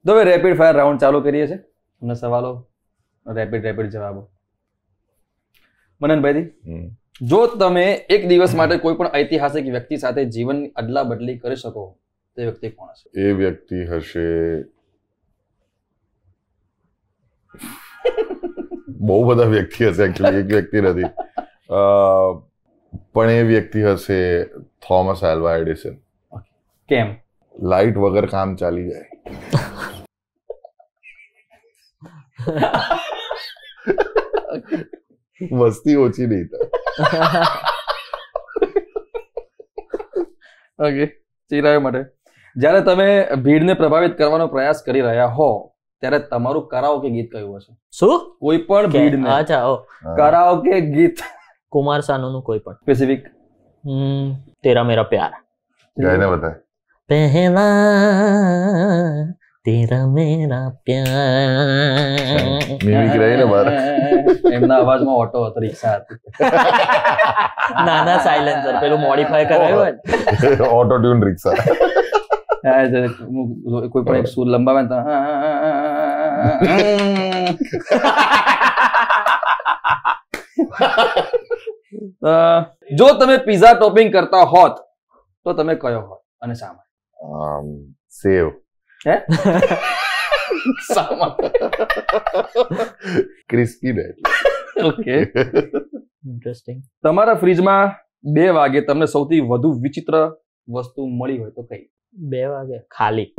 તો હવે rapid fire round ચાલુ કરીએ છીએ. તમને સવાલો, રેપિડ જવાબો. મનનભાઈથી, જો તમે એક દિવસ માટે કોઈ પણ ઐતિહાસિક વ્યક્તિ સાથે જીવનની અદલા બદલી કરી શકો, તે વ્યક્તિ કોણ હશે? એ વ્યક્તિ હશે, બહુ બધા વ્યક્તિ હશે એકચ્યુઅલી, એક વ્યક્તિ નથી, પણ એ વ્યક્તિ હશે થોમસ આલ્વા એડિસન. કેમ? લાઇટ વગર કામ ચાલી જાય. વસ્તી ઓછી નહીં થાય. ઓકે, ચિરાય માટે, જ્યારે તમે ભીડને પ્રભાવિત કરવાનો પ્રયાસ કરી રહ્યા હો ત્યારે તમારું કરાઓકે ગીત કયું હશે? શું? કોઈ પણ ભીડને અચ્છા, ઓ કરાઓકે ગીત. કુમાર સાનુનું કોઈ પણ સ્પેસિફિક. તેરા મેરા પ્યાર. ગાયને બતાય. પહેલા તેરા મેરા પ્યાર. મિમિક રહી ને બાર. એમના અવાજમાં ઓટો હતો, રિક્ષા હતી. નાના સાયલેન્સર, પેલું મોડિફાય કરાયું હોય. ઓટો ટ્યુન રિક્ષા. કોઈ પણ એક સૂર લંબાવે ને તો જો તમે પિઝા ટોપિંગ કરતા હોત તો તમે કયો હોત અને શા માટે? સેવ. હે? શા માટે? ક્રિસ્પી ને. Okay, interesting. તમારા ફ્રીજમાં 2 વાગે તમને સૌથી વધુ વિચિત્ર વસ્તુ મળી હોય તો કઈ? 2 વાગે ખાલી.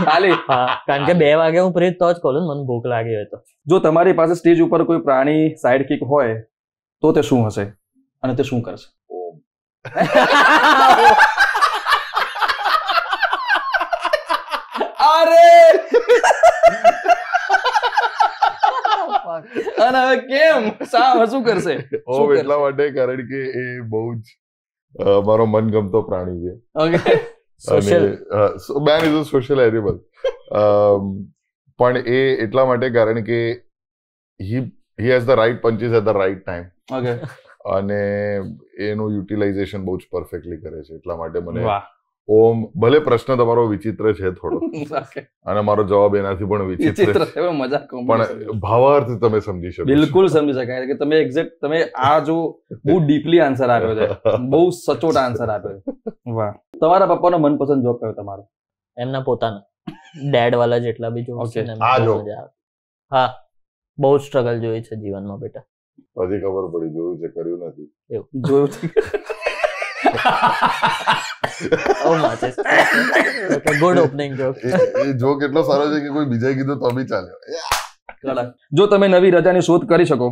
ખાલી? હા, કારણ કે 2 વાગે હું ફ્રીજ તો જ ખોલું મને ભૂખ લાગી હોય તો. જો તમારી પાસે સ્ટેજ ઉપર કોઈ પ્રાણી સાઇડ કિક હોય તો તે શું હશે અને તે શું કરશે? અરે અને હવે કેમ? શું કરશે? ઓમ એટલા માટે કારણ કે એ બહુ જ મારો મનગમતો પ્રાણી છે. Okay, social. Man is a social animal. પણ એ એટલા માટે કારણ કે he has the right punches at the right time. Okay, અને એનું યુટિલાઇઝેશન બહુ જ પરફેક્ટલી કરે છે. એટલા માટે મને વાહ. ઓમ, ભલે પ્રશ્ન તમારો વિચિત્ર છે થોડો ઓકે, અને મારો જવાબ એનાથી પણ વિચિત્ર વિચિત્ર છે, છે, મજાક પણ ભાવાર્થ તમે સમજી શકો છો. બિલકુલ સમજી શકાય કે તમે એક્ઝેક્ટ તમે આ જો બહુ ડીપલી આન્સર આપ્યો છે, બહુ સચોટ આન્સર આપ્યો છે. વાહ. તમારા પપ્પાનો મનપસંદ જોક કયો તમારો? એમના પોતાના ડેડ વાળા જેટલા બી જોક્સ છે ને આ બહુ joke. મજા આવે. હા, બહુ સ્ટ્રગલ જોઈ છે જીવનમાં બેટા. પછી ખબર પડી, જોયું છે, કર્યું નથી. જોયું છે? Good opening joke. એ જોક એટલો સારો છે કે કોઈ બીજાએ કીધું તો બી ચાલે. જો તમે નવી રજાની શોધ કરી શકો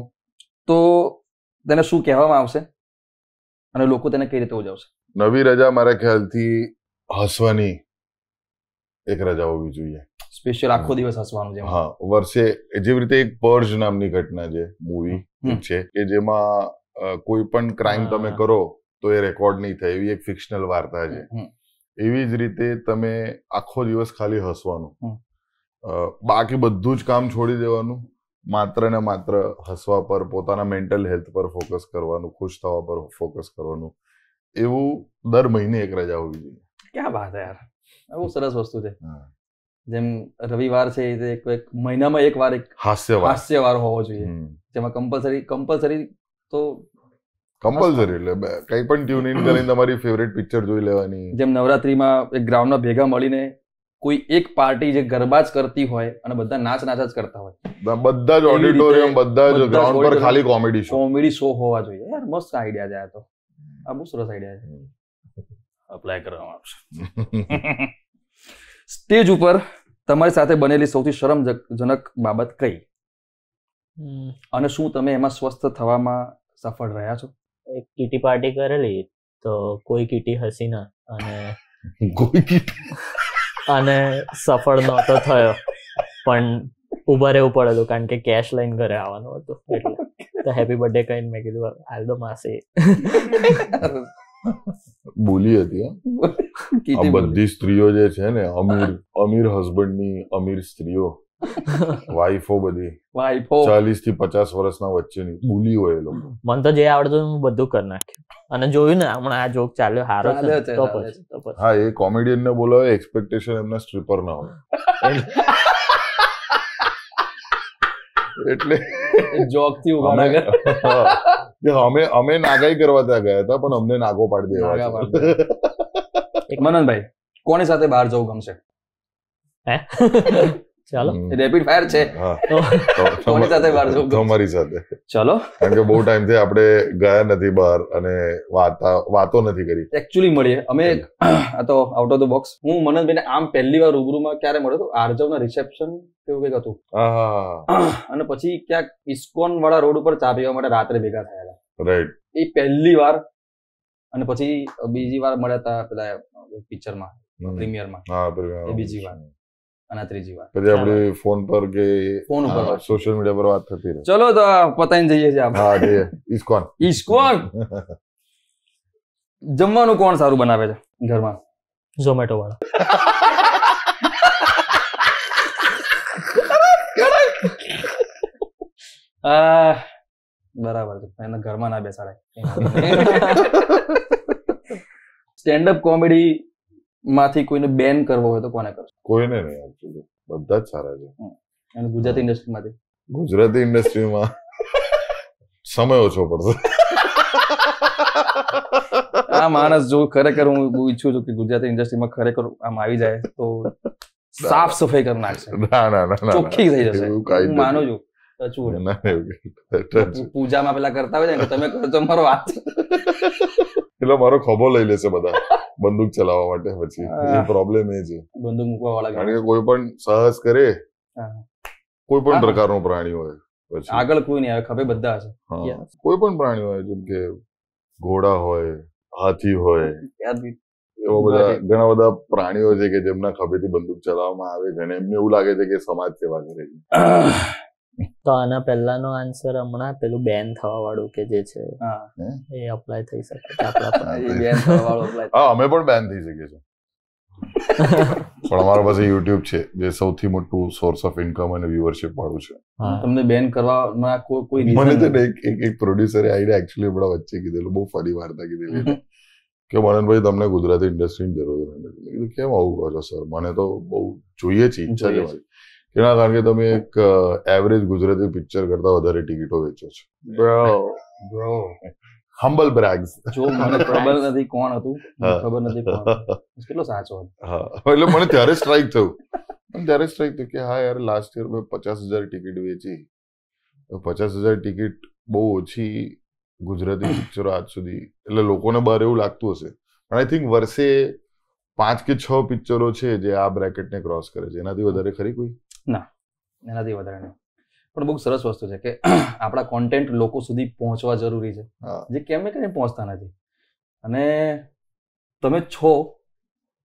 તો તેને શું કહેવામાં આવશે અને લોકો તેને કઈ રીતે ઉજવશે? નવી રજા મારા ખ્યાલથી હસવાની એક રજા હોવી જોઈએ. સ્પેશિયલ આખો દિવસ હસવાનું છે. હા, વર્ષે જેવી રીતે એક પર્જ નામની ઘટના છે, મૂવી છે કે જેમાં કોઈ પણ ક્રાઇમ તમે કરો તો એ રેકોર્ડ નહીં થાય, એવી એક ફિક્શનલ વાર્તા છે. એવી જ રીતે તમે આખો દિવસ ખાલી હસવાનું, બાકી બધું જ કામ છોડી દેવાનું, માત્ર ને માત્ર હસવા પર, પોતાના મેન્ટલ હેલ્થ પર ફોકસ કરવાનું, ખુશ થવા પર ફોકસ કરવાનું, એવું દર મહિને એક રજા હોવી જોઈએ. ક્યાં વાત છે યાર, બહુ સરસ વસ્તુ છે. જેમ રવિવાર છે એ એક મહિનામાં એક વાર એક હાસ્યવાર હોવો જોઈએ, જેમાં કમ્પલસરી તો કમ્પલસરી એટલે કઈ પણ ટ્યુન ઇન કરીને તમારી ફેવરેટ પિક્ચર જોઈ લેવાની. જેમ નવરાત્રીમાં એક ગ્રાઉન્ડમાં ભેગા મળીને કોઈ એક પાર્ટી જે ગરબા જ કરતી હોય અને બધા નાચ જ કરતા હોય, બધા જ ઓડિટોરિયમ, બધા જ ગ્રાઉન્ડ પર ખાલી કોમેડી શો હોવા જોઈએ. યાર મસ્ત આઈડિયા છે આ તો, આ બહુ સરસ આઈડિયા છે, અપ્લાય કરવામાં આવશે. સ્ટેજ ઉપર તમારી સાથે બનેલી સૌથી શરમજનક બાબત કઈ અને શું તમે એમાં સ્વસ્થ થવામાં સફળ રહ્યા છો? એક કીટી પાર્ટી કરેલી તો કોઈ કીટી હસી ના અને સફળ નહોતો થયો, પણ ઉભા રહેવું પડેલું કારણ કે કેશ લઈને ઘરે આવવાનું હતું. એટલે તો હેપી બર્થડે કહીને મેં કીધું હાલ તો માસી બોલી હતી. આ બધી સ્ત્રીઓ જે છે ને, અમીર હસબન્ડની અમીર સ્ત્રીઓ વાઈફો બધી 40 થી 50 વર્ષના વચ્ચેની બુલી હોય એ લોકો. મને તો જે આવડતું હું બધું કરી નાખ્યું અને જોયું ને હમણાં આ જોક ચાલ્યો હારો છે તો પછી હા એ કોમેડિયન ને બોલાવે એક્સપેક્ટેશન એમના સ્ટ્રીપર ના હોય એટલે જોક થી ઉગાડા અમે નાગાઈ કરવા ત્યાં ગયા હતા પણ અમને નાગો પાડી દેવા. મનનભાઈ કોની સાથે બહાર જવું ગમશે? ચાલો રેપિડ ફાયર છે. કોની સાથે બહાર જવું? તમારી સાથે. ચલો કારણ કે બહુ ટાઈમ થી આપણે ગયા નથી બહાર અને વાતો નથી કરી. એકચ્યુઅલી મળીએ અમે આ તો આઉટ ઓફ ધ બોક્સ. હું મનનભાઈને આમ પહેલી વાર રૂબરૂમાં ક્યારે મળ્યો હતો? આર્જવના રિસેપ્શન કેવું કંઈક હતું અને પછી ક્યાંક ઇસ્કોન વાળા રોડ ઉપર ચા પીવા માટે રાત્રે ભેગા થયા હતા. રાઈટ. એ પહેલી વાર અને પછી બીજી વાર મળ્યા હતા પેલા પિક્ચરમાં પ્રીમિયરમાં. એ બીજી વાર અને ત્રીજી વાર પછી આપણે ફોન પર કે ફોન ઉપર સોશિયલ મીડિયા પર વાત થતી રહે. ચલો તો પતાઈને જઈએ છીએ આપણે. હા જઈએ. ઇસ્કોન જમવાનું કોણ સારું બનાવે છે ઘરમાં? ઝોમેટો વાળા. બરાબર છે. એના ઘરમાં ના બેસાડાય. સ્ટેન્ડઅપ કોમેડી માંથી કોઈને બેન કરવો હોય તો કોને કરશો? કોઈને નહીં એકચ્યુઅલી બધા જ સારા છે. અને ગુજરાતી ઇન્ડસ્ટ્રીમાંથી? ગુજરાતી ઇન્ડસ્ટ્રીમાં સમય ઓછો પડશે. આ માણસ જો ખરેખર હું ઈચ્છું છું કે ગુજરાતી ઇન્ડસ્ટ્રીમાં ખરેખર આમ આવી જાય તો સાફ સફાઈ કરી નાખશે. ના ચોખ્ખી થઈ જશે. હું માનું છું. પૂજામાં પેલા કરતા હોય ને તમે કરજો મારો વાત. એટલે મારો ખભો લઈ લેશે બધા બંદૂક ચલાવવા માટે. પછી એ પ્રોબ્લેમ એ છે બંદૂક મૂકવા વાળા. કારણ કે કોઈ પણ સાહસ કરે કોઈ પણ પ્રકારનું પ્રાણી હોય પછી આગળ કોઈ નહીં આવે ખભે બધા હશે. કોઈ પણ પ્રાણી હોય જેમ કે ઘોડા હોય હાથી હોય એવા બધા ઘણા બધા પ્રાણીઓ છે કે જેમના ખભેથી બંદૂક ચલાવવામાં આવે છે અને એમને એવું લાગે છે કે સમાજ સેવા કરે છે. તો આના પહેલાનો આન્સર હમણાં પેલું બેન થવા વાળું કે જે છે એ અપ્લાય થઈ શકે અમે પણ બેન થઈ શકીએ છીએ પણ અમારા પાસે યુટ્યુબ છે જે સૌથી મોટું સોર્સ ઓફ ઇન્કમ અને વ્યુઅરશિપ વાળું છે. તમને બેન કરવામાં કોઈ મને તો એક પ્રોડ્યુસરે આઈડિયા એકચ્યુઅલી હમણાં વચ્ચે કીધેલું બહુ ફરી વાર્તા કીધેલી કે મનનભાઈ તમને ગુજરાતી ઇન્ડસ્ટ્રીની જરૂર નથી. કેમ આવું કહો છો સર? મને તો બહુ જોઈએ છે, ઈચ્છા છે એના કારણ કે તમે એક એવરેજ ગુજરાતી પિક્ચર કરતા વધારે ટિકિટો વેચો છો. Bro humble brags. જો મને ખબર નથી કોણ હતું, ખબર નથી કોણ કેટલો સાચો હતો. હા એટલે મને ત્યારે સ્ટ્રાઇક થયું કે હા યાર લાસ્ટ યર મેં 50,000 ટિકિટ વેચી. 50,000 ટિકિટ બહુ ઓછી ગુજરાતી પિક્ચરો આજ સુધી. એટલે લોકોને બહાર એવું લાગતું હશે પણ આઈ થિંક વર્ષે 5 કે 6 પિક્ચરો છે જે આ બ્રેકેટને ક્રોસ કરે છે. એનાથી વધારે ખરી કોઈ? ના, એનાથી વધારે નહીં. પણ બહુ સરસ વસ્તુ છે કે આપણા કોન્ટેન્ટ લોકો સુધી પહોંચવા જરૂરી છે, જે કેમ ને કેમ પહોંચતા નથી. અને તમે છો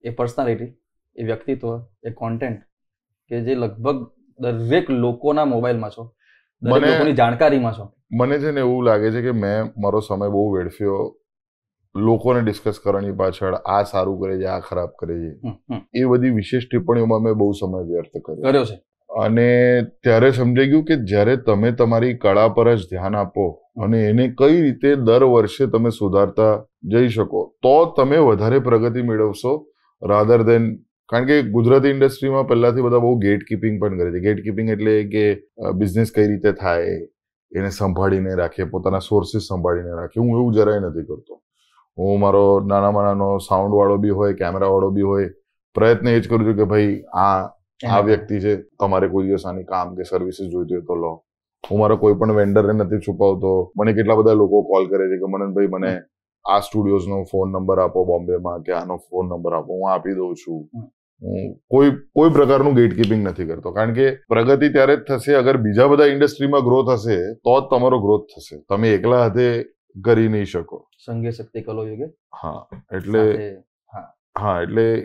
એ પર્સનાલિટી, એ વ્યક્તિત્વ, એ કોન્ટેન્ટ કે જે લગભગ દરેક લોકોના મોબાઈલમાં છો, દરેક લોકોની જાણકારીમાં છો. મને છે ને એવું લાગે છે કે મેં મારો સમય બહુ વેડફ્યો લોકોને ડિસ્કસ કરવાની પાછળ. આ સારું કરે છે, આ ખરાબ કરે છે, એ બધી વિશેષ ટિપ્પણીઓમાં મેં બહુ સમય વ્યર્થ કર્યો છે. અને ત્યારે સમજાઈ ગયું કે જ્યારે તમે તમારી કળા પર જ ધ્યાન આપો અને એને કઈ રીતે દર વર્ષે તમે સુધારતા જઈ શકો તો તમે વધારે પ્રગતિ મેળવશો રાધર દેન. કારણ કે ગુજરાતી ઇન્ડસ્ટ્રીમાં પહેલાથી બધા બહુ ગેટ કીપિંગ પણ કરે છે. ગેટ કીપિંગ એટલે કે બિઝનેસ કઈ રીતે થાય એને સંભાળીને રાખે, પોતાના સોર્સિસ સંભાળીને રાખે. હું એવું જરાય નથી કરતો. હું મારો નાનામાં નાનો સાઉન્ડ વાળો બી હોય, કેમેરા વાળો બી હોય, પ્રયત્ન એ જ કરું છું કે ભાઈ આ વ્યક્તિ છે, તમારે કોઈ દિવસ આની કામ કે સર્વિસીસ જોઈતી હોય તો લો. હું મારો કોઈ પણ વેન્ડરને નથી છુપાવતો. મને કેટલા બધા લોકો કોલ કરે છે કે મનનભાઈ મને આ સ્ટુડિયોઝનો ફોન નંબર આપો બોમ્બેમાં કે આનો ફોન નંબર આપો, હું આપી દઉં છું. હું કોઈ પ્રકારનું ગેટ કીપિંગ નથી કરતો. કારણ કે પ્રગતિ ત્યારે જ થશે અગર બીજા બધા ઇન્ડસ્ટ્રીમાં ગ્રોથ હશે તો જ તમારો ગ્રોથ થશે. તમે એકલા હાથે કરી નહીં શકો. સંગે શક્તિ કલો યુગે. એટલે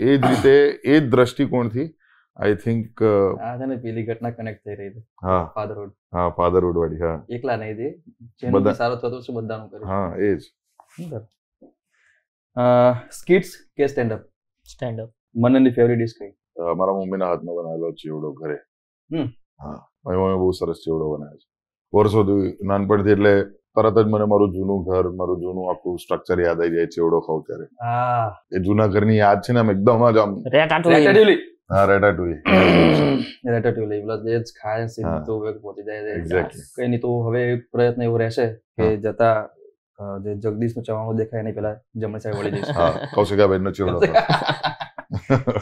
એ જ રીતે એ જ દ્રષ્ટિકોણથી આઈ થિંક પેલી ઘટના કનેક્ટ થઈ રહી છે. ફાધરહુડ વાળી. એકલા નહીં દે, જેનો સારો થતો છે બધાનું કરે. એ જ. સ્કિટ્સ કે સ્ટેન્ડ અપ? Stand up. મનનની ફેવરિટ ડિશ કઈ? મારા મમ્મીના હાથનો બનાવેલો ચીવડો ઘરે. હા અમે બહુ સરસ ચેવડો બનાવ્યો છે વર્ષોથી નાનપણથી. એટલે તરત જ મને મારું જૂનું ઘર, મારું જૂનું આખું સ્ટ્રક્ચર યાદ આવી જાય ચેવડો ખાવ ત્યારે. એ જૂના ઘરની યાદ છે ને આમ એકદમ જ આમ. રેટાટુલી. હા રેટાટુલી. રેટાટુલી પ્લસ એ જ ખાય સીધું પહોંચી જાય. એક્ઝેક્ટલી. કઈ નહીં તો હવે એક પ્રયત્ન એવો રહેશે કે જતા જે જગદીશનું ચવાણું દેખાય એની પેલા જમણી સાઈડ વળી જઈશ. હા કૌશિકાબેનનો ચેવડો.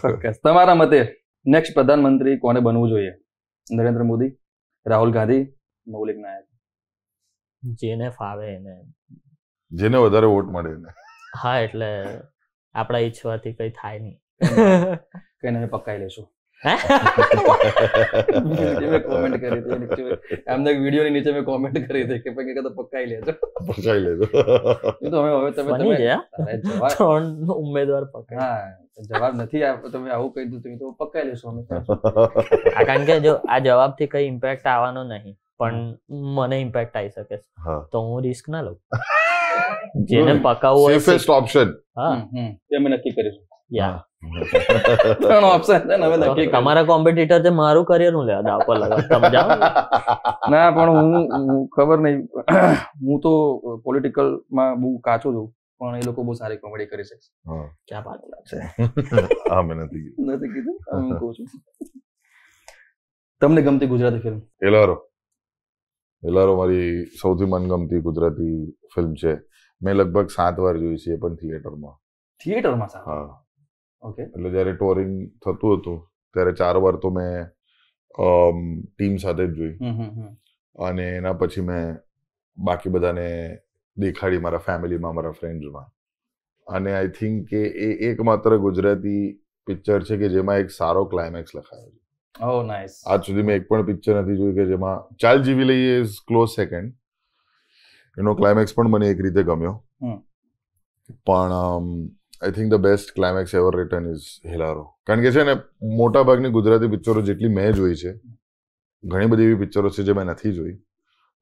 ચોક્કસ. તમારા મતે નેક્સ્ટ પ્રધાનમંત્રી કોને બનવું જોઈએ? નરેન્દ્ર મોદી, રાહુલ ગાંધી, મૌલિક નાયક? જેને ફાવે એને. જેને વધારે વોટ મળે એને. હા એટલે આપણા ઈચ્છવાથી કઈ થાય નહીં. કઈ નહીં પકાઈ લેશું. કોમેન્ટ કરી હતી એમને વિડીયોની નીચે મેં કોમેન્ટ કરી હતી કે પછી કદાચ પકાઈ લેજો. પકાઈ લેજો. એ તો હવે તમે ત્રણ ઉમેદવાર પકાય. હા જવાબ નથી તમે આવું કહી દીધું તો પકાઈ લેશો અમે. કારણ કે જો આ જવાબથી કઈ ઇમ્પેક્ટ આવવાનો નહીં પણ મને ઇમ્પેક્ટ આવી શકે તો હું રિસ્ક ના લઉં. જેને પકાવવું હોય સેફેસ્ટ ઓપ્શન. હા અમે નક્કી કરીશું. યા ત્રણ ઓપ્શન છે ને હવે નક્કી. તમારા કોમ્પિટિટર તે મારું કરિયર નું લેવા દાવ પર લગાવ તમે જાઓ. ના પણ હું ખબર નહીં, હું તો પોલિટિકલ માં બહુ કાચો છું પણ એ લોકો બહુ સારી કોમેડી કરી શકશે. ક્યાં વાત છે. હા મેં નથી કીધું હું કહું છું. તમને ગમતી ગુજરાતી ફિલ્મ? હેલારો મારી સૌથી મનગમતી ગુજરાતી ફિલ્મ છે. મેં લગભગ 7 વાર જોઈ છે, એ પણ થિયેટરમાં. હા ઓકે. એટલે જયારે ટોરિંગ થતું હતું ત્યારે 4 વાર તો મેં ટીમ સાથે જ જોઈ, અને એના પછી મેં બાકી બધાને દેખાડી મારા ફેમિલીમાં, મારા ફ્રેન્ડ્સમાં. અને આઈ થિંક કે એ એકમાત્ર ગુજરાતી પિક્ચર છે કે જેમાં એક સારો ક્લાઇમેક્સ લખાયો છે. ઓહ નાઇસ. આજ સુધી મેં એક પણ પિક્ચર નથી જોયું કે જેમાં ચાલ જીવી લઈએ ઇઝ ક્લોઝ સેકન્ડ, એનો ક્લાઇમેક્સ પણ મને એક રીતે ગમ્યો, પણ I think the best climax ever return is Hellaro. કારણ કે છે ને મોટા ભાગની ગુજરાતી પિક્ચરો જેટલી મેં જોઈ છે, ઘણી બધી એવી પિક્ચરો છે જે મેં નથી જોઈ,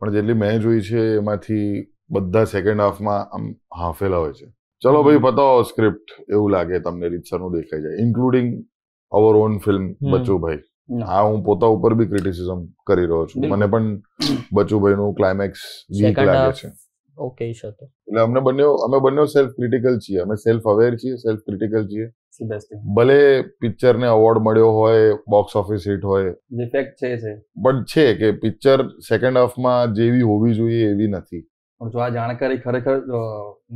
પણ જેટલી મેં જોઈ છે એમાંથી બધા સેકન્ડ હાફમાં આમ હાંફેલા હોય છે. ચલો ભાઈ પતાવો સ્ક્રિપ્ટ, એવું લાગે તમને રીતસરનું દેખાઈ જાય, including hour on film Bachubhai. હા હું પોતા ઉપર બી ક્રિટિસિઝમ કરી રહ્યો છું. મને પણ બચુભાઈનું ક્લાઇમેક્સ વીક લાગે છે. ઓકે છે તો એટલે અમે બંને સેલ્ફ ક્રિટિકલ છીએ, અમે સેલ્ફ અવેર છીએ, સેલ્ફ ક્રિટિકલ છીએ. ભલે પિક્ચરને અવોર્ડ મળ્યો હોય, બોક્સ ઓફિસ હિટ હોય, ડિફેક્ટ છે પણ છે કે પિક્ચર સેકન્ડ હાફમાં જેવી હોવી જોઈએ એવી નથી. પણ જો આ જાણકારી ખરેખર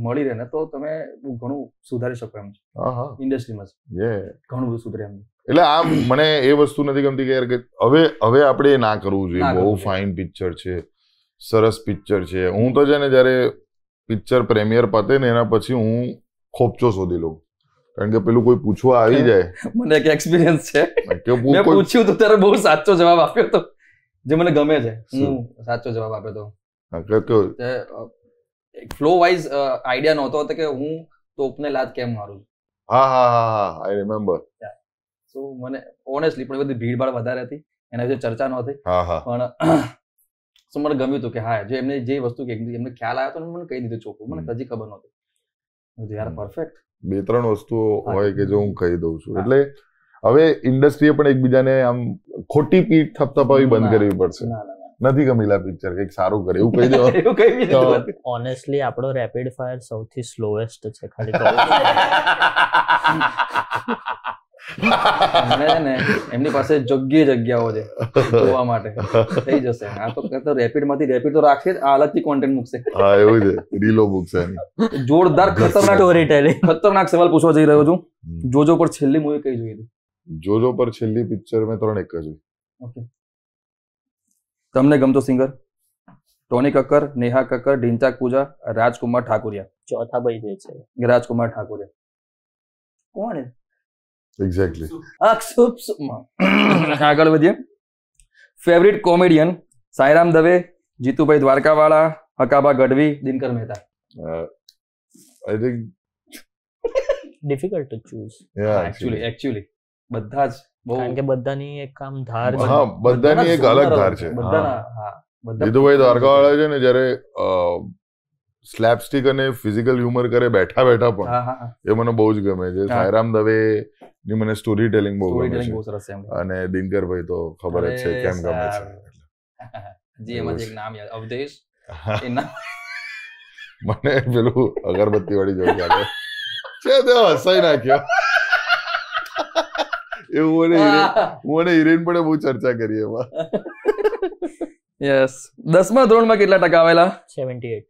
મળી રહે ને તો તમે ઘણું સુધારી શકો એમ છો ઇન્ડસ્ટ્રીમાં. ઘણું બધું સુધરે એમ. એટલે આ મને એ વસ્તુ નથી ગમતી કે હવે આપણે ના કરવું જોઈએ. બહુ ફાઇન પિક્ચર છે, સરસ પિક્ચર છે. હું તો છે ને જયારે પિક્ચર પ્રેમિયર પતે ને એના પછી હું ખોપચો શોધી લઉં, કારણ કે પેલું કોઈ પૂછવા આવી જાય. મને એક એક્સપિરિયન્સ છે, મેં પૂછ્યું તો ત્યારે બહુ સાચો જવાબ આપ્યો તો, જે મને ગમે છે. હું સાચો જવાબ આપ્યો તો ફ્લો વાઇઝ આઈડિયા નહોતો કે હું તોપને લાત કેમ મારું. હા આઈ રિમેમ્બર. સો મને ઓનેસ્ટલી પણ બધી ભીડભાડ વધારે હતી, એના વિશે ચર્ચા નહોતી, પણ સો મને ગમ્યું હતું કે હા જે એમને જે વસ્તુ એમને ખ્યાલ આવ્યો તો મને કહી દીધું ચોખ્ખું, મને હજી ખબર નહોતી. યાર પરફેક્ટ. 2-3 વસ્તુઓ હોય કે જો હું કહી દઉં છું. એટલે હવે ઇન્ડસ્ટ્રીએ પણ એકબીજાને આમ ખોટી પીઠ થપથપાવી બંધ કરવી પડશે. નથી ગમેલા પિક્ચર કંઈક સારું કરે એવું કહી દેવાનું. તો ઓનેસ્ટલી આપણો રેપિડ ફાયર સૌથી સ્લોએસ્ટ છે ખાલી. એમની પાસે જગ્યાઓ છે જોવા માટે, થઈ જશે. આ તો રેપિડ માંથી રેપિડ તો રાખશે જ, આ અલગથી કોન્ટેન્ટ મૂકશે. હા એવું છે, રીલો મૂકશે. જોરદાર ખતરનાક સવાલ પૂછવા જઈ રહ્યો છું. જોજો પર છેલ્લી મૂવી કઈ જોઈ હતી? જોજો પર છેલ્લી પિક્ચર મેં 3 એક જોઈ. ઓકે. તમને ગમતો સિંગર? ટોની કક્કર, નેહા કક્કર, ઢીંચાક પૂજા, રાજકુમાર ઠાકુરિયા? ચોથા ભાઈ જે છે રાજકુમાર ઠાકુરિયા. કોણ? એક્ઝેક્ટલી. આગળ વધીએ. Favourite comedian? સાયરામ દવે, જીતુભાઈ દ્વારકાવાળા, Hakaba Gadhvi, Dinkar Mehta? I think difficult to choose. Actually બધા જ કારણ કે બધાની એક આમ ધાર છે. હા બધાની એક અલગ ધાર છે. જીતુભાઈ દ્વારકાવાળા છે ને જયારે સ્લેપસ્ટિક અને ફિઝિકલ હ્યુમર કરે બેઠા પણ, એ મને બહુ જ ગમે છે. સાયરામ દવે ની મને સ્ટોરી ટેલિંગ બહુ સ્ટોરી ગમે ટેલિંગ છે બહુ સરસ છે એમની. અને દિનકરભાઈ તો ખબર જ છે અરે કેમ ગમે છે. જી એમાંથી એક નામ યાદ અવધેશ એ નામ મને પેલું અગરબત્તી વાળી જોઈ યાદ છે તે હસાઈ નાખ્યો. એવું મને હિરેન પણ બહુ ચર્ચા કરી એમાં. યસ 10મા ધોરણમાં કેટલા ટકા આવેલા? 78.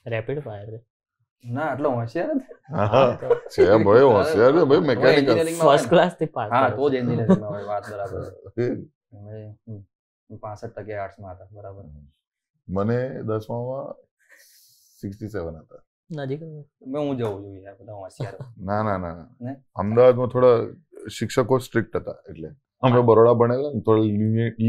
રેપિડ ફાયર ના આટલો હોશિયાર નથી. છે ભાઈ હોશિયાર છે ભાઈ મેકેનિકલ ફર્સ્ટ ક્લાસ થી પાસ. હા તો જ એન્જિનિયરિંગમાં હોય વાત બરાબર. 65% આર્ટ્સમાં હતા બરાબર. મને 10માં 67 હતા. નજીક મેં હું જવું છું યાર બધા હોશિયાર. ના અમદાવાદમાં થોડા શિક્ષકો સ્ટ્રિક્ટ હતા એટલે અમે બરોડા ભણેલા ને થોડા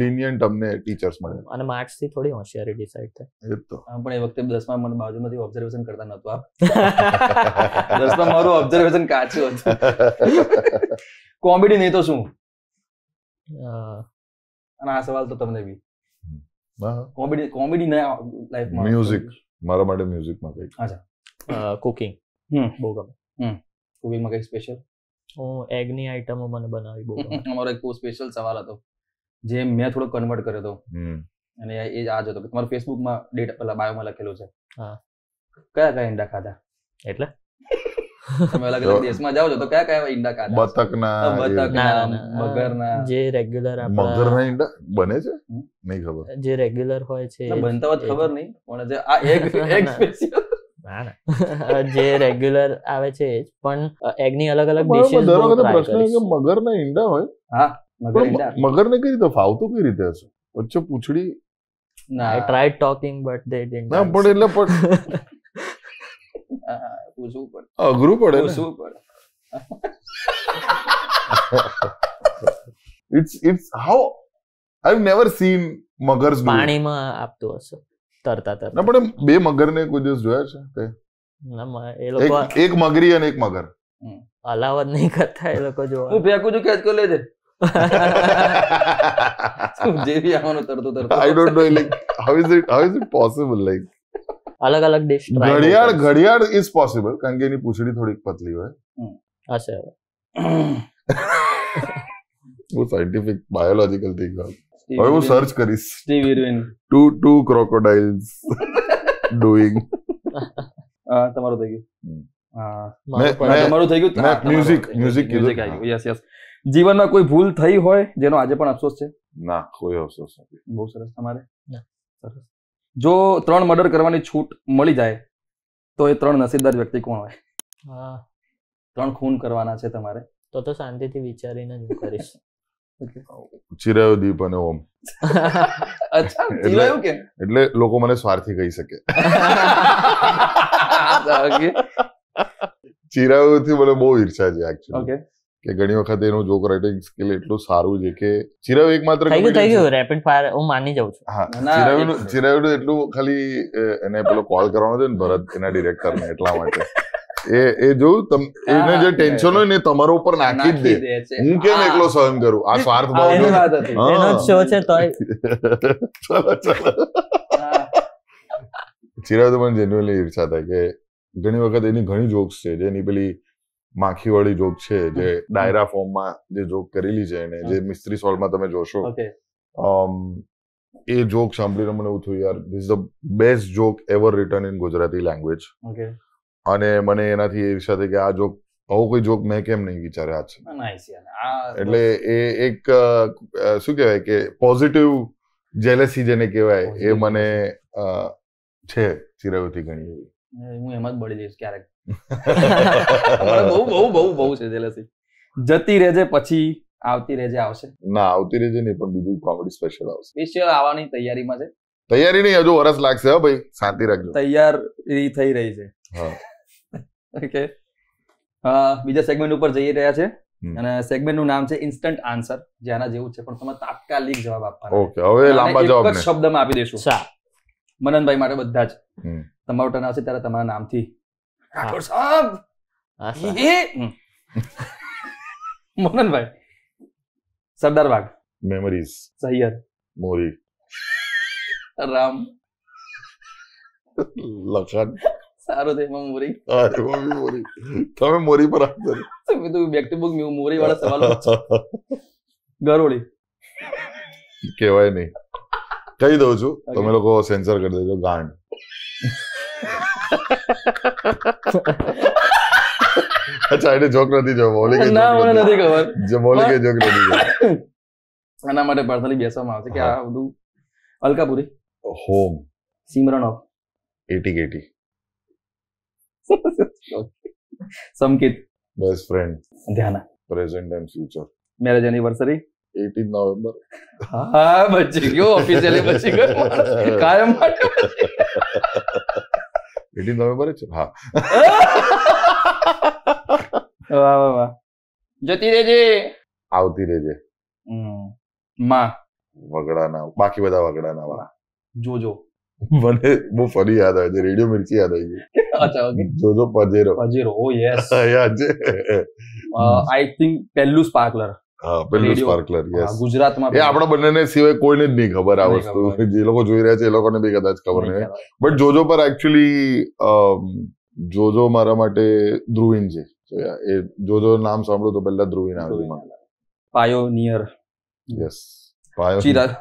લિનિયન્ટ અમને ટીચર્સ મળ્યા અને માર્ક્સ થી થોડી હોશિયારી ડિસાઈડ થાય. એ તો પણ એ વખતે 10માં મને બાજુમાંથી ઓબ્ઝર્વેશન કરતા નહોતું આપ. 10માં મારું ઓબ્ઝર્વેશન કાચું હતું. કોમેડી નહીં તો શું? અને આ સવાલ તો તમને બી કોમેડી ના લાઈફમાં મ્યુઝિક મારા માટે મ્યુઝિકમાં કંઈક. અચ્છા કુકિંગ બહુ ગમે. કુકિંગમાં કંઈક સ્પેશિયલ? હું એગની આઈટમો મને બનાવી બહુ ગમે. અમારો એક બહુ સ્પેશિયલ સવાલ હતો જે મેં થોડો કન્વર્ટ કર્યો હતો અને એ જ આ જ હતો કે તમારું ફેસબુકમાં ડેટ પેલા બાયોમાં લખેલું છે કયા કયા ઈંડા ખાધા એટલે તમે અલગ અલગ દેશમાં જાઓ છો તો કયા કયા ઈંડા ખાધા? બતકના મગરના. જે રેગ્યુલર મગરના ઈંડા બને છે નહીં ખબર. જે રેગ્યુલર હોય છે બનતા હોત ખબર નહીં પણ જે આ એક સ્પેશિયલ જે રેગ્યુલર આવે છે પણ એગની અલગ અલગ ડિશિસ બહુ ટ્રાય કરીશ. મગરના ઈંડા હોય? હા મગર ઈંડા. મગરને કઈ રીતે ફાવતું કઈ રીતે હશે? વચ્ચે પૂંછડી ના I tried talking but they didn't. ના પણ એટલે પણ પૂછવું પડે. અઘરું પડે ને. પૂછવું પડે. It's how I've never seen muggers do it. પાણીમાં આપતું હશે તરતા તરતા. ના પણ બે મગરને કોઈ દિવસ જોયા છે તે? એ લોકો એક મગરી અને એક મગર અલાવ જ નહીં કરતા એ લોકો જોવા. હું ફેંકું છું કેચ કરી લેજે. જે બી આવવાનું તરતું તરતું. I don't know like how is it possible like અલગ અલગ ડિશ ટ્રાય. ઘડિયાળ is possible કારણ કે એની પૂંછડી થોડીક પતલી હોય. હશે બહુ સાયન્ટિફિક બાયોલોજિકલ થિંગ. હવે હું સર્ચ કરીશ. Steve Irwin two crocodiles doing. તમારું થઈ ગયું. તમારું થઈ ગયું. Music yes yes. જીવનમાં કોઈ ભૂલ થઈ હોય જેનો આજે પણ અફસોસ છે? ના કોઈ અફસોસ નથી. બહુ સરસ. તમારે? સરસ. જો 3 મર્ડર કરવાની છૂટ મળી જાય તો એ 3 નસીબદાર વ્યક્તિ કોણ હોય? 3 ખૂન કરવાના છે તમારે તો શાંતિથી વિચારીને જ કરીશ. ચિરાયુદીપ અને ઓમ. અચ્છા ચિરાયુ કેમ? એટલે લોકો મને સ્વાર્થી કહી શકે. ચિરાયુથી મને બહુ ઈર્ષા છે એકચ્યુઅલી કે ઘણી વખત એનું જોક રાઇટિંગ સ્કિલ એટલું સારું છે કે ચિરાયુ એકમાત્ર થઈ ગયું રેપિડ ફાયર હું માની જાઉં છું. હા ચિરાયુનું એટલું ખાલી એને પેલો કોલ કરવાનો છે ને ભરત એના ડિરેક્ટરને એટલા માટે એ જોયું એને જે ટેન્શન હોય ને તમારા ઉપર નાખી જ દે. હું કેમ એકલો સહન કરું? આ સ્વાર્થ ભાવ એનો જ શો છે તોય. ચિરાયુ તો મને જેન્યુઅલી ઈર્ષા થાય કે ઘણી વખત એની ઘણી જોક્સ છે જેની પેલી માખી વાળી જોક છે જે ડાયરા ફોર્મમાં જે જોક કરેલી છે એને જે મિસ્ત્રી સોલ્વમાં તમે જોશો એ જોક સાંભળીને મને એવું થયું યાર this the best joke ever return in Gujarati language. અને મને એનાથી ઈર્ષા થઈ કે આ જોક આવો કોઈ જોક મેં કેમ નહીં વિચાર્યા છે. એટલે એ એક શું કહેવાય કે પોઝિટિવ જેલેસી જેને કહેવાય એ મને છે ચિરાયુથી ઘણી એવી. હું એમ જ બળી જઈશ ક્યારેક. બહુ છે જેલેસી. જતી રહેજે પછી આવતી રહેજે આવશે? ના આવતી રહેજે નહીં પણ બીજું કોમેડી સ્પેશિયલ આવશે. સ્પેશિયલ આવવાની તૈયારીમાં છે? તૈયારી નહીં હજુ વરસ લાગશે. હા ભાઈ શાંતિ રાખજો. તૈયારી થઈ રહી છે. ઓકે બીજા સેગમેન્ટ ઉપર જઈ રહ્યા છે અને સેગમેન્ટ નું નામ છે ઇન્સ્ટન્ટ આન્સર જે આના જેવું છે પણ તમારે તાત્કાલિક જવાબ આપવાનો. ઓકે હવે લાંબા જવાબ એક જ શબ્દમાં આપી દેશું. મનનભાઈ માટે બધા જ તમારું ટર્ન આવશે ત્યારે તમારા નામથી રાઠોડ સાહેબ મનનભાઈ. સરદાર વાઘ. મેમરીઝ. સૈયદ. મોરી. રામ. લખન. સારું છે એમાં મોરી. અરે મમ્મી મોરી. તમે મોરી પર આપજો. મેં તો બેક ટુ બેક મોરી વાળા સવાલો. ગરોળી કહેવાય નહીં, કહી દઉં છું, તમે લોકો સેન્સર કરી દેજો. ગાંડ. અચ્છા, એને જોક નથી જો મોલી કે ના મને નથી ખબર. જો મોલી કે જોક નથી જો. આના માટે પર્સનલી બેસવામાં આવશે કે આ બધું. અલકાપુરી. હોમ. સિમરન ઓફ. એટી કેટી. Sanket. Best friend. Dhyana. Present and future. Marriage anniversary. 18 November. હા બચી ગયો, ઓફિશિયલી બચી ગયો કાયમ માટે. 18 નવેમ્બર છે. હા. વાહ વાહ વાહ. જતી રહેજે. આવતી રહેજે. માં. વગડાના, બાકી બધા વગડાના વાળા. જોજો. મને બહુ ફરી યાદ આવે છે, રેડિયો મિર્ચી યાદ આવી ગઈ. અચ્છા ઓકે. જોજો પજેરો. પજેરો, ઓ યસ. યાદ છે. આઈ થિંક પહેલું સ્પાર્કલર. હા, પેલું સ્પાર્કલર. યસ. ગુજરાતમાં એ આપણા બંનેને સિવાય કોઈને જ નહીં ખબર આ વસ્તુ. જે લોકો જોઈ રહ્યા છે એ લોકોને બી કદાચ ખબર નહીં. બટ જોજો પર એકચ્યુઅલી જોજો મારા માટે ધ્રુવીન છે. એ જોજો નામ સાંભળો તો પહેલા ધ્રુવીન આવે. પાયોનિયર. યસ. પાયો. ચિરાગ.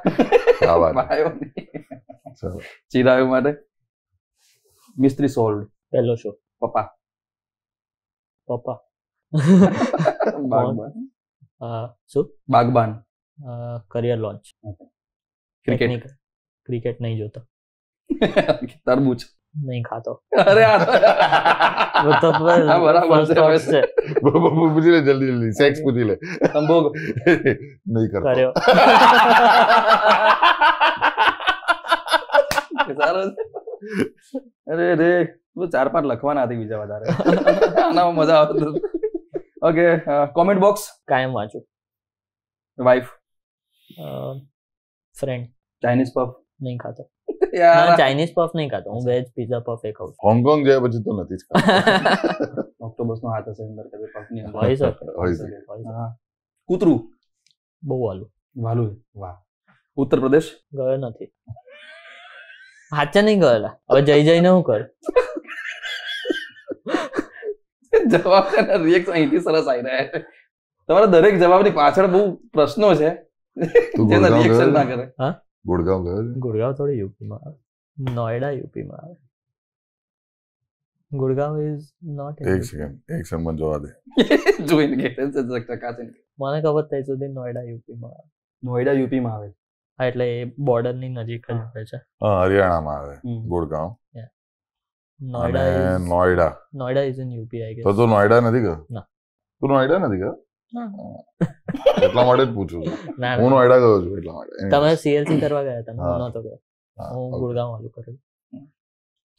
આ વાત. ચિરાગ માટે મિસ્ત્રી સોલ્ડ. પહેલો શો. પપ્પા. બાગબાન. શું? Baghban. Career launch. Cricket. Cricket નહીં જોતો. તરબૂચ. નહીં ખાતો. અરે પૂછી લે જલ્દી. સેક્સ પૂછી લે. સંભોગ. નહીં કરતો. કર્યો. અરે રે 4-5 લખવાના હતી બીજા વધારે. આનામાં મજા આવતી. Okay, comment box. કાયમ વાંચું. વાઇફ. ફ્રેન્ડ. Chinese puff. નહીં ખાતો. યાર ચાઇનીઝ પફ નહીં ખાતો, હું વેજ પિઝા પફ એ ખાઉં. હોંગકોંગ ગયા પછી તો નથી જ ઓક્ટોબસ નો હાથ હશે અંદર કદે પફની અંદર. હોય શકે. હા. કૂતરું. બહુ વાલું. વાલું. વાહ. ઉત્તર પ્રદેશ. ગયો નથી. હાચા નહીં ગયેલા. હવે જઈને હું કર. જવાબ રિએક્ટ અહીંથી સરસ આવી રહ્યા છે. તમારા દરેક જવાબની પાછળ બહુ પ્રશ્નો છે જેના રિએક્શન ના કરે. હા, ગુડગાંવ ગયો છે? ગુડગાંવ થોડી યુપીમાં આવે. નોઈડા યુપીમાં આવે. Gurgaon is not. એક સેકન્ડ મને જોવા દે. જોઈને કે ચકાસીને. મને ખબર ત્યાં સુધી નોઈડા યુપીમાં આવે. નોઈડા યુપીમાં આવે. હા, એટલે એ બોર્ડર ની નજીક જ આવે છે. હા, હરિયાણામાં આવે Gurgaon. Noida is in UP I guess. તો નોઈડા નથી ગયો? ના. તું નોઈડા નથી ગયો? એટલા માટે જ પૂછું છું. ના, હું નોઈડા ગયો છું એટલા માટે. તમે સીએલસી કરવા ગયા હતા, હું નહોતો ગયો. હું ગુડગાંવ વાળું કરેલું.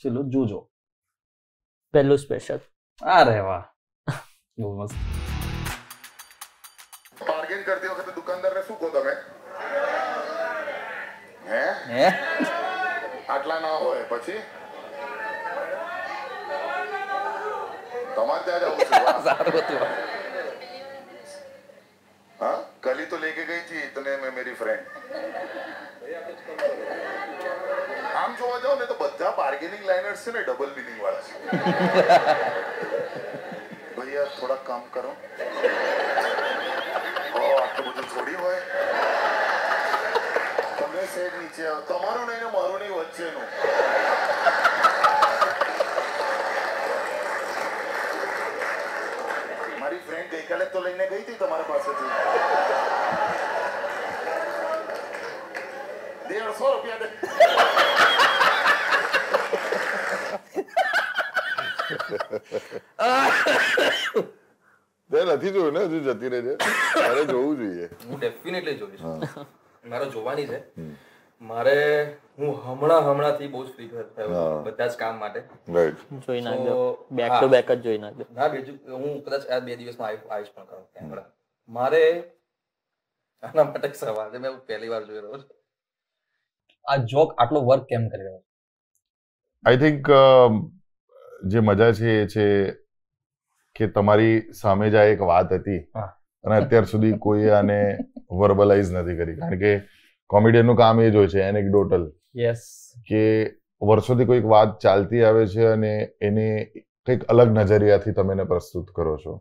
ચલો જોજો. પહેલું સ્પેશિયલ. અરે વાહ, બહુ મસ્ત. બાર્ગેન કરતી વખતે દુકાનદારને શું કહો તમે? હે આટલા ના હોય પછી તમારે ત્યાં જવું છે. સારું હતું. हाँ कल ही तो लेके गई थी इतने में मेरी फ्रेंड. આમ જોવા જાવ ને તો બધા બાર્ગેનિંગ લાઇનર્સ છે ને ડબલ મીનિંગ વાળા છે. ભૈયા થોડા કામ કરો. આટલું બધું થોડી હોય. તમે સેટ નીચે આવો. તમારું નહીં ને મારું નહીં, વચ્ચેનું. મારી ફ્રેન્ડ ગઈકાલે તો લઈને ગઈ હતી તમારા પાસેથી. 150 રૂપિયા દે. નથી જોયું ને હજુ જતી રહેજે. મારે જોવું જોઈએ. હું ડેફિનેટલી જોઈશ. મારે જોવાની છે. મારે હું હમણાંથી બહુ જ ફ્રી થયો બધા જ કામ માટે. જોઈ નાખજો. બેક ટુ બેક જ જોઈ નાખજો. ના બીજું હું કદાચ આ 2 દિવસમાં આવીશ પણ કરું. મારે આના માટે સવાલ છે, મેં પહેલી વાર જોઈ રહ્યો છું. આ જોક આટલો વર્ક કેમ કરી રહ્યો? આઈ થિંક જે મજા છે એ છે કે તમારી સામે જ આ એક વાત હતી અને અત્યાર સુધી કોઈએ આને વર્બલાઇઝ નથી કરી. કારણ કે કોમેડિયનનું કામ એ જ હોય છે, એનેક્ડોટલ. યસ. કે વર્ષોથી કોઈક વાત ચાલતી આવે છે અને એને કંઈક અલગ નજરિયાથી તમે એને પ્રસ્તુત કરો છો.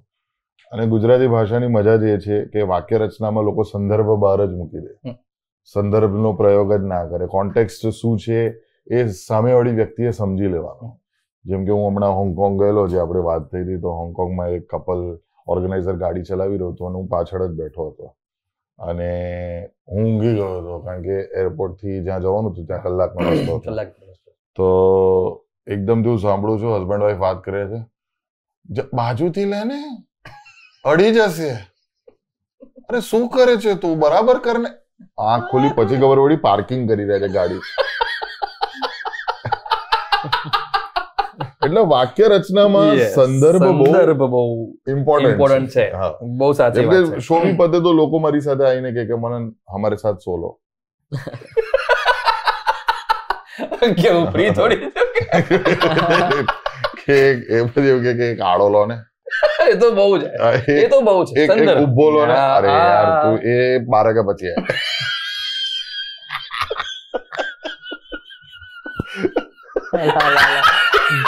અને ગુજરાતી ભાષાની મજા જ એ છે કે વાક્ય રચનામાં લોકો સંદર્ભ બહાર જ મૂકી દે, સંદર્ભનો પ્રયોગ જ ના કરે. કોન્ટેક્સ્ટ શું છે એ સામેવાળી વ્યક્તિએ સમજી લેવાનું. જેમ કે હું હમણાં હોંગકોંગ ગયેલો, જે આપણે વાત થઈ હતી, તો હોંગકોંગમાં એક કપલ ઓર્ગેનાઇઝર ગાડી ચલાવી રહ્યો હતો અને હું પાછળ જ બેઠો હતો અને હું ઊંઘી ગયો હતો, કારણ કે એરપોર્ટથી જ્યાં જવાનું હતું ત્યાં કલાકનો રસ્તો હતો. તો એકદમ હું સાંભળું છું હસબન્ડ વાઈફ વાત કરે છે, બાજુથી લેને અડી જશે, અરે શું કરે છે તું, બરાબર કરને. આંખ ખોલી પછી ખબર પડી પાર્કિંગ કરી રહ્યા છે ગાડી. એટલે વાક્ય રચનામાં સંદર્ભ બહુ ઇમ્પોર્ટન્ટ છે. બહુ સાચી વાત છે. શોની પતે તો લોકો મારી સાથે આવીને કે મને હમારે સાથ સોલો કેવું ફ્રી થોડી કે એ બધું કે એક આડો લો ને, એ તો બહુ છે, એ તો બહુ છે. એક ઉભો લો ને, અરે યાર તું એ 12 કે પછી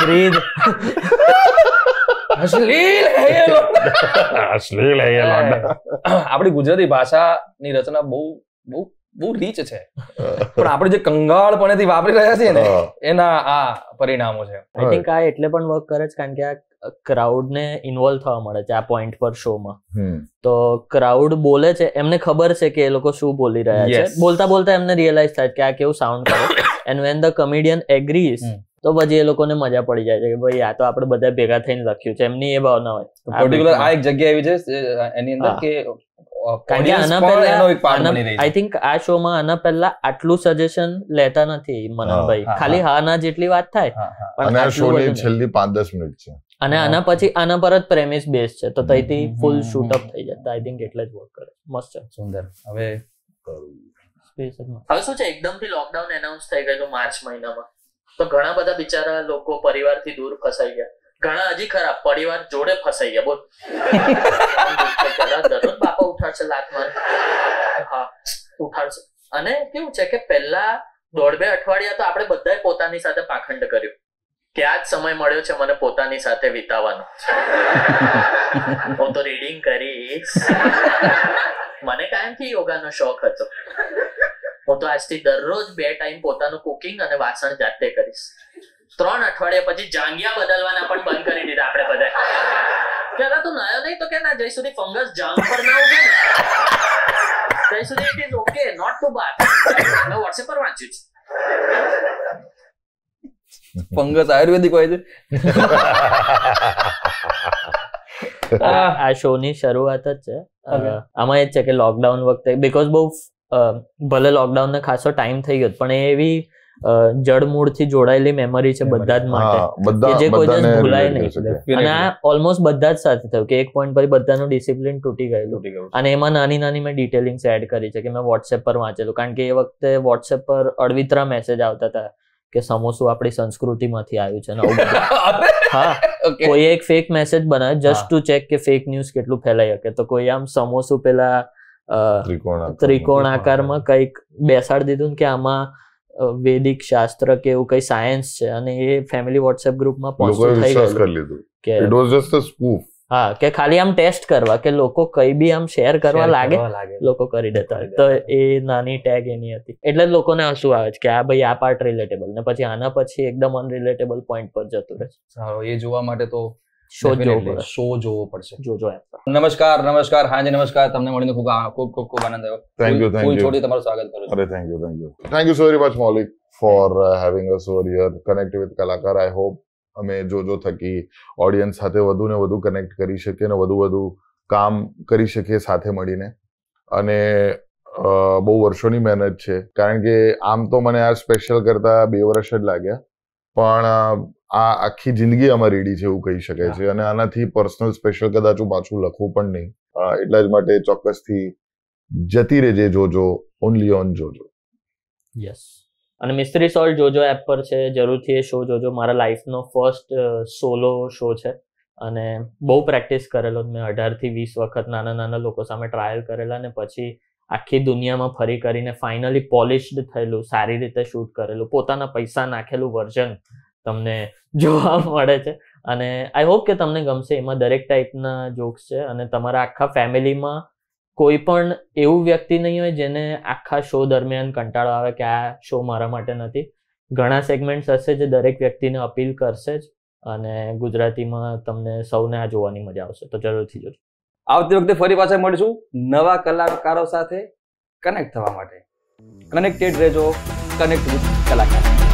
બ્રીથ. અશ્લીલ હે ये लौंडा. આપણી ગુજરાતી ભાષાની રચના બહુ બહુ બહુ રીચ છે, પણ આપણે જે કંગાળપણેથી વાપરી રહ્યા છીએ ને એના આ પરિણામો છે. આઈ થિંક આ એટલે પણ વર્ક કરે છે કારણ કે આ ક્રાઉડ ને ઇન્વોલ્વ થવા મળે છે આ પોઈન્ટ પર શોમાં. તો ક્રાઉડ બોલે છે, એમને ખબર છે કે એ લોકો શું બોલી રહ્યા છે, બોલતા બોલતા એમને રિયલાઇઝ થાય કે આ કેવું સાઉન્ડ કરે, એન્ડ વેન ધ કોમેડિયન એગ્રીઝ તો પછી એ લોકોને મજા પડી જાય છે કે ભાઈ આ તો આપણે બધા ભેગા થઈને લખ્યું છે, એમની એ ભાવના હોય. પર્ટિક્યુલર આ એક જગ્યા એવી છે એની અંદર કે કારણ કે આના પહેલા આઈ થિંક આ શોમાં આના પહેલા આટલું સજેશન લેતા નથી મનનભાઈ, ખાલી હા ના જેટલી વાત થાય, અને આ શોની છેલ્લી 5-10 મિનિટ છે અને આના પછી આના પર જ પ્રેમિસ બેઝ છે, તો ત્યાંથી ફૂલ શૂટ અપ થઈ જાય. આઈ થિંક એટલે જ વર્ક કરે. મસ્ત છે, સુંદર. હવે શું છે, એકદમથી લોકડાઉન એનાઉન્સ થઈ ગયેલું માર્ચ મહિનામાં, તો ઘણા બધા બિચારા લોકો પરિવારથી દૂર ફસાઈ ગયા, ઘણા હજી ખરાબ પરિવાર જોડે ફસાઈ ગયા. બોલ દરરોજ બાપા ઉઠાડશે લાત માર, હા ઉઠાડશે. અને કેવું છે કે પહેલા 1.5-2 અઠવાડિયા તો આપણે બધાએ પોતાની સાથે પાખંડ કર્યું કે આ જ સમય મળ્યો છે મને પોતાની સાથે વિતાવવાનો, હું તો રીડિંગ કરીશ. મને કાયમથી યોગાનો શોખ હતો, હું તો આજથી દરરોજ 2 ટાઈમ પોતાનું કુકિંગ અને વાસણ જાતે કરીશ. 3 અઠવાડિયા પછી જાંગિયા બદલવાના પણ બંધ કરી દીધા આપણે બધા. પેલા તો નયો નહીં તો કે ના જય સુધી ફંગસ જાંગ પર ના ઉગે ને જય સુધી it is okay not to bath. મેં વોટ્સએપ પર વાંચ્યું છે ફંગસ આયુર્વેદિક હોય છે. આ શો ની શરૂઆત જ છે આમાં. એ જ છે કે લોકડાઉન વખતે બીકોઝ બહુ ભલે લોકડાઉન ને ખાસો ટાઈમ થઈ ગયો પણ એવી જડમૂળથી જોડાયેલી મેમરી છે બધા જ માટે કે જે કોઈ દિવસ ભૂલાય નહીં. અને આ ઓલમોસ્ટ બધા જ સાથે થયું કે એક પોઈન્ટ પર બધાનું ડિસિપ્લિન તૂટી ગયેલું. અને એમાં નાની નાની મેં ડિટેલિંગ્સ એડ કરી છે કે મેં વોટ્સએપ પર વાંચેલું, કારણ કે એ વખતે વોટ્સએપ પર અળવિતરા મેસેજ આવતા હતા કે સમોસું આપણી સંસ્કૃતિમાંથી આવ્યું છે. હા, કોઈ એક ફેક મેસેજ બનાવ્યો જસ્ટ ટુ ચેક કે ફેક ન્યૂઝ કેટલું ફેલાઈ શકે. તો કોઈ આમ સમોસું પેલા ત્રિકોણ આકારમાં કંઈક બેસાડી દીધું કે આમાં વૈદિક શાસ્ત્ર કે એવું કઈ સાયન્સ છે, અને એ ફેમિલી વોટ્સએપ ગ્રુપમાં પોસ્ટ થઈ ગયું કે it was just a spoof. હા, કે ખાલી આમ ટેસ્ટ કરવા કે લોકો કઈ બી આમ શેર કરવા લાગે લોકો કરી દેતા હોય. તો એ નાની ટેગ એની હતી, એટલે જ લોકોને હસવું આવે છે કે આ ભાઈ આ પાર્ટ રિલેટેબલ, ને પછી આના પછી એકદમ અનરિલેટેબલ પોઈન્ટ પર જતું રહે. સારું, એ જોવા માટે તો શો જોવો પડશે. જોજો એપ. નમસ્કાર. હાજી નમસ્કાર. તમને મળીને ખૂબ ખૂબ આનંદ આવ્યો. Thank you. ફૂલ છોડી તમારું સ્વાગત કરું છું. અરે thank you so very much Maulik for having us over here. Connect with કલાકાર. આઈ હોપ અમે જોજો થકી ઓડિયન્સ સાથે વધુ ને વધુ કનેક્ટ કરી શકીએ ને વધુ કામ કરી શકીએ સાથે મળીને. અને બહુ વર્ષોની મહેનત છે, કારણ કે આમ તો મને આ સ્પેશિયલ કરતા 2 વર્ષ જ લાગ્યા, પણ આ આખી જિંદગી આમાં રેડી છે એવું કહી શકાય છે. અને આનાથી પર્સનલ સ્પેશિયલ કદાચ હું પાછું લખવું પણ નહીં. એટલા જ માટે ચોક્કસથી જતી રહેજે જોજો, ઓનલી ઓન જોજો. યસ. અને મિસ્ત્રી સોલ્ટ જોજો એપ પર છે, જરૂરથી એ શો જોજો. મારા લાઈફનો ફર્સ્ટ સોલો શો છે અને બહુ પ્રેક્ટિસ કરેલો મેં. 18 થી 20 વખત નાના નાના લોકો સામે ટ્રાયલ કરેલા, ને પછી આખી દુનિયામાં ફરી કરીને ફાઇનલી પોલિશ્ડ થયેલું, સારી રીતે શૂટ કરેલું, પોતાના પૈસા નાખેલું વર્ઝન તમને જોવા મળે છે. અને આઈ હોપ કે તમને ગમશે. એમાં દરેક ટાઈપના જોક્સ છે અને તમારા આખા ફેમિલીમાં કોઈ પણ એવું વ્યક્તિ નહીં હોય જેને આખા શો દરમિયાન કંટાળો આવે કે આ શો મારા માટે નથી. ઘણા સેગમેન્ટ્સ હશે જે દરેક વ્યક્તિને અપીલ કરશે જ અને ગુજરાતીમાં તમને સૌને આ જોવાની મજા આવશે, તો જરૂરથી જોજો. આવતી વખતે ફરી પાછા મળીશું નવા કલાકારો સાથે કનેક્ટ થવા માટે. કનેક્ટેડ રહેજો, કનેક્ટ વિથ કલાકાર.